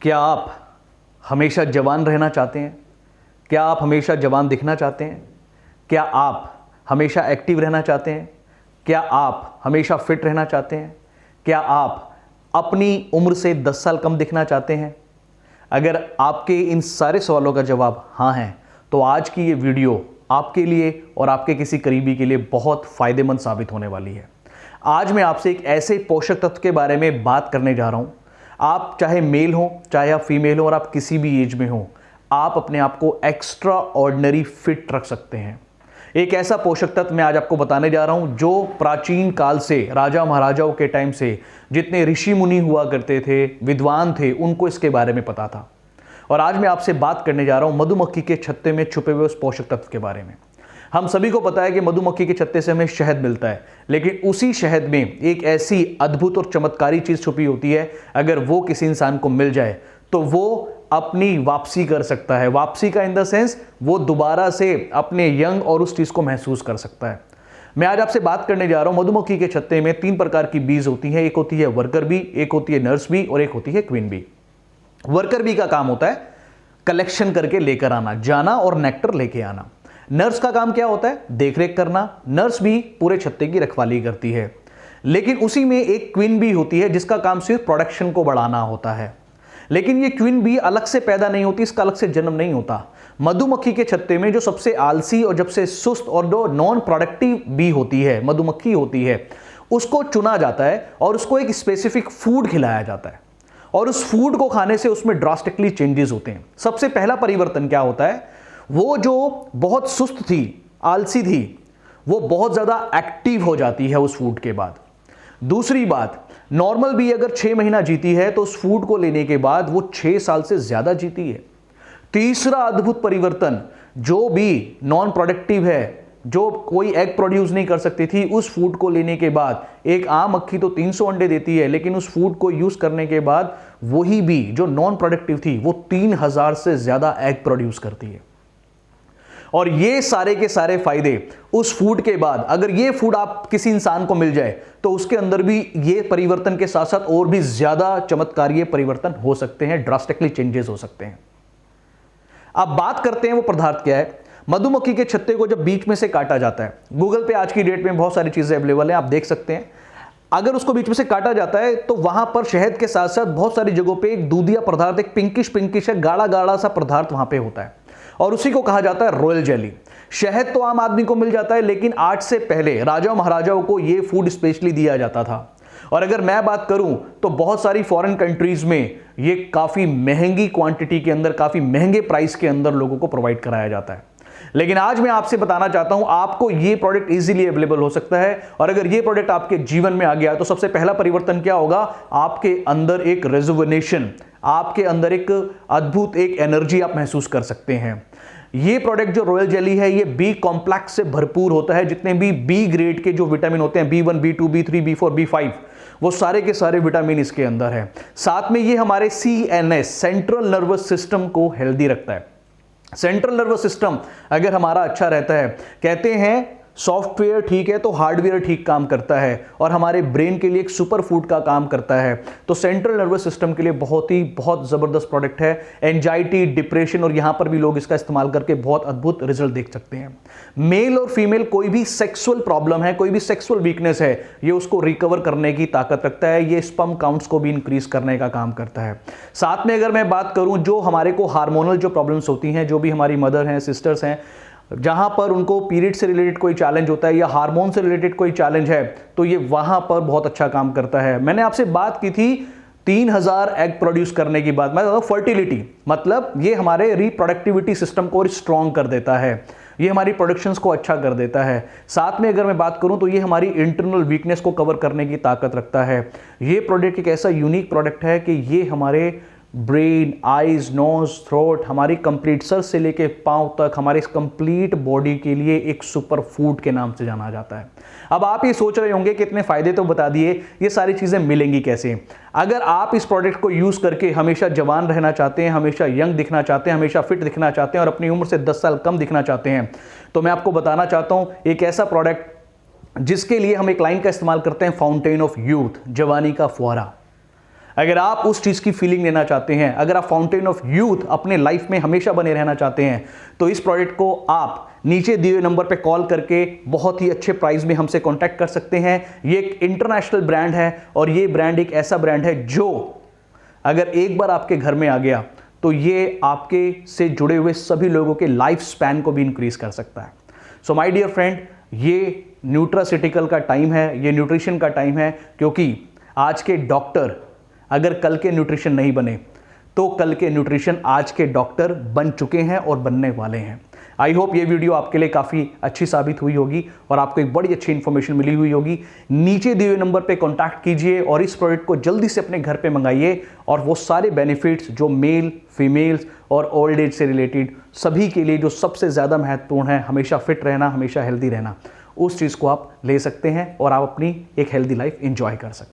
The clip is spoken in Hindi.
क्या आप हमेशा जवान रहना चाहते हैं? क्या आप हमेशा जवान दिखना चाहते हैं? क्या आप हमेशा एक्टिव रहना चाहते हैं? क्या आप हमेशा फिट रहना चाहते हैं? क्या आप अपनी उम्र से 10 साल कम दिखना चाहते हैं? अगर आपके इन सारे सवालों का जवाब हाँ है तो आज की ये वीडियो आपके लिए और आपके किसी करीबी के लिए बहुत फ़ायदेमंद साबित होने वाली है। आज मैं आपसे एक ऐसे पोषक तत्व के बारे में बात करने जा रहा हूँ। आप चाहे मेल हो चाहे आप फीमेल हो और आप किसी भी एज में हो, आप अपने आप को एक्स्ट्रा ऑर्डिनरी फिट रख सकते हैं। एक ऐसा पोषक तत्व मैं आज आपको बताने जा रहा हूं जो प्राचीन काल से, राजा महाराजाओं के टाइम से जितने ऋषि मुनि हुआ करते थे, विद्वान थे, उनको इसके बारे में पता था। और आज मैं आपसे बात करने जा रहा हूं मधुमक्खी के छत्ते में छुपे हुए उस पोषक तत्व के बारे में। हम सभी को पता है कि मधुमक्खी के छत्ते से हमें शहद मिलता है, लेकिन उसी शहद में एक ऐसी अद्भुत और चमत्कारी चीज छुपी होती है, अगर वो किसी इंसान को मिल जाए तो वो अपनी वापसी कर सकता है। वापसी का इन द सेंस वो दोबारा से अपने यंग और उस चीज को महसूस कर सकता है। मैं आज आपसे बात करने जा रहा हूं मधुमक्खी के छत्ते में 3 प्रकार की बीज होती हैं। एक होती है वर्कर बी, एक होती है नर्स बी और एक होती है क्वीन बी। वर्कर बी का काम होता है कलेक्शन करके लेकर आना, जाना और नेक्टर लेके आना। नर्स का काम क्या होता है? देखरेख करना। नर्स भी पूरे छत्ते की रखवाली करती है। लेकिन उसी में एक क्वीन बी होती है जिसका काम सिर्फ प्रोडक्शन को बढ़ाना होता है। लेकिन ये क्वीन बी अलग से पैदा नहीं होती, इसका अलग से जन्म नहीं होता। मधुमक्खी के छत्ते में जो सबसे आलसी और जब से सुस्त और जो नॉन प्रोडक्टिव बी होती है, मधुमक्खी होती है, उसको चुना जाता है और उसको एक स्पेसिफिक फूड खिलाया जाता है और उस फूड को खाने से उसमें ड्रास्टिकली चेंजेस होते हैं। सबसे पहला परिवर्तन क्या होता है? वो जो बहुत सुस्त थी, आलसी थी, वो बहुत ज्यादा एक्टिव हो जाती है उस फूड के बाद। दूसरी बात, नॉर्मल बी अगर 6 महीना जीती है तो उस फूड को लेने के बाद वो 6 साल से ज्यादा जीती है। तीसरा अद्भुत परिवर्तन, जो भी नॉन प्रोडक्टिव है, जो कोई एग प्रोड्यूस नहीं कर सकती थी, उस फूड को लेने के बाद, एक आम मक्खी तो 300 अंडे देती है, लेकिन उस फूड को यूज करने के बाद वही बी जो नॉन प्रोडक्टिव थी वो 3000 से ज्यादा एग प्रोड्यूस करती है। और ये सारे के सारे फायदे उस फूड के बाद, अगर ये फूड आप किसी इंसान को मिल जाए तो उसके अंदर भी ये परिवर्तन के साथ साथ और भी ज्यादा चमत्कारीय परिवर्तन हो सकते हैं, ड्रास्टिकली चेंजेस हो सकते हैं। अब बात करते हैं वो पदार्थ क्या है। मधुमक्खी के छत्ते को जब बीच में से काटा जाता है, गूगल पे आज की डेट में बहुत सारी चीजें अवेलेबल हैं, आप देख सकते हैं। अगर उसको बीच में से काटा जाता है तो वहां पर शहद के साथ साथ बहुत सारी जगहों पे एक दूधिया पदार्थ, एक पिंकिश है, गाढ़ा गाढ़ा सा पदार्थ वहां पे होता है और उसी को कहा जाता है रॉयल जेली। शहद तो आम आदमी को मिल जाता है, लेकिन आज से पहले राजाओं महाराजाओं को यह फूड स्पेशली दिया जाता था। और अगर मैं बात करूं तो बहुत सारी फॉरेन कंट्रीज में ये काफी महंगी क्वांटिटी के अंदर, काफी महंगे प्राइस के अंदर लोगों को प्रोवाइड कराया जाता है। लेकिन आज मैं आपसे बताना चाहता हूं आपको ये प्रोडक्ट इजीली अवेलेबल हो सकता है। और अगर ये प्रोडक्ट आपके जीवन में आ गया तो सबसे पहला परिवर्तन क्या होगा? आपके अंदर एक रेजुवेनेशन, आपके अंदर एक अद्भुत एक एनर्जी आप महसूस कर सकते हैं। ये प्रोडक्ट जो रॉयल जेली है, ये बी कॉम्प्लेक्स से भरपूर होता है। जितने भी बी ग्रेड के जो विटामिन होते हैं, B1, B2, B3, B4, B5, वो सारे के सारे विटामिन इसके अंदर है। साथ में ये हमारे CNS, सेंट्रल नर्वस सिस्टम को हेल्दी रखता है। सेंट्रल नर्वस सिस्टम अगर हमारा अच्छा रहता है, कहते हैं सॉफ्टवेयर ठीक है तो हार्डवेयर ठीक काम करता है, और हमारे ब्रेन के लिए एक सुपर फूड का काम करता है। तो सेंट्रल नर्वस सिस्टम के लिए बहुत ज़बरदस्त प्रोडक्ट है। एंजाइटी, डिप्रेशन, और यहाँ पर भी लोग इसका इस्तेमाल करके बहुत अद्भुत रिजल्ट देख सकते हैं। मेल और फीमेल कोई भी सेक्सुअल प्रॉब्लम है, कोई भी सेक्सुअल वीकनेस है, ये उसको रिकवर करने की ताकत रखता है। ये स्पर्म काउंट्स को भी इंक्रीज करने का काम करता है। साथ में अगर मैं बात करूँ जो हमारे को हार्मोनल जो प्रॉब्लम्स होती हैं, जो भी हमारी मदर हैं, सिस्टर्स हैं, जहां पर उनको पीरियड से रिलेटेड कोई चैलेंज होता है या हार्मोन से रिलेटेड कोई चैलेंज है, तो ये वहां पर बहुत अच्छा काम करता है। मैंने आपसे बात की थी 3000 एग प्रोड्यूस करने की बात, मतलब फर्टिलिटी, मतलब ये हमारे रिप्रोडक्टिविटी सिस्टम को स्ट्रॉन्ग कर देता है, ये हमारी प्रोडक्शंस को अच्छा कर देता है। साथ में अगर मैं बात करूं तो ये हमारी इंटरनल वीकनेस को कवर करने की ताकत रखता है। ये प्रोडक्ट एक ऐसा यूनिक प्रोडक्ट है कि ये हमारे ब्रेन, आईज, नोज, थ्रोट, हमारी कंप्लीट सर से लेके पांव तक हमारे कंप्लीट बॉडी के लिए एक सुपर फूड के नाम से जाना जाता है। अब आप ये सोच रहे होंगे कि इतने फायदे तो बता दिए, ये सारी चीजें मिलेंगी कैसे? अगर आप इस प्रोडक्ट को यूज करके हमेशा जवान रहना चाहते हैं, हमेशा यंग दिखना चाहते हैं, हमेशा फिट दिखना चाहते हैं और अपनी उम्र से 10 साल कम दिखना चाहते हैं, तो मैं आपको बताना चाहता हूं एक ऐसा प्रोडक्ट जिसके लिए हम एक लाइन का इस्तेमाल करते हैं, फाउंटेन ऑफ यूथ, जवानी का फुहारा। अगर आप उस चीज़ की फीलिंग लेना चाहते हैं, अगर आप फाउंटेन ऑफ यूथ अपने लाइफ में हमेशा बने रहना चाहते हैं, तो इस प्रोडक्ट को आप नीचे दिए हुए नंबर पे कॉल करके बहुत ही अच्छे प्राइस में हमसे कांटेक्ट कर सकते हैं। ये एक इंटरनेशनल ब्रांड है और ये ब्रांड एक ऐसा ब्रांड है जो अगर एक बार आपके घर में आ गया तो ये आपके से जुड़े हुए सभी लोगों के लाइफ स्पैन को भी इंक्रीज कर सकता है। सो माय डियर फ्रेंड, ये न्यूट्रासिटिकल का टाइम है, ये न्यूट्रिशन का टाइम है, क्योंकि आज के डॉक्टर अगर कल के न्यूट्रिशन नहीं बने तो कल के न्यूट्रिशन आज के डॉक्टर बन चुके हैं और बनने वाले हैं। आई होप ये वीडियो आपके लिए काफ़ी अच्छी साबित हुई होगी और आपको एक बड़ी अच्छी इन्फॉर्मेशन मिली हुई होगी। नीचे दिए हुए नंबर पे कांटेक्ट कीजिए और इस प्रोडक्ट को जल्दी से अपने घर पे मंगाइए और वो सारे बेनिफिट्स जो मेल, फीमेल्स और ओल्ड एज से रिलेटेड सभी के लिए जो सबसे ज़्यादा महत्वपूर्ण है, हमेशा फिट रहना, हमेशा हेल्दी रहना, उस चीज़ को आप ले सकते हैं और आप अपनी एक हेल्दी लाइफ एंजॉय कर सकते हैं।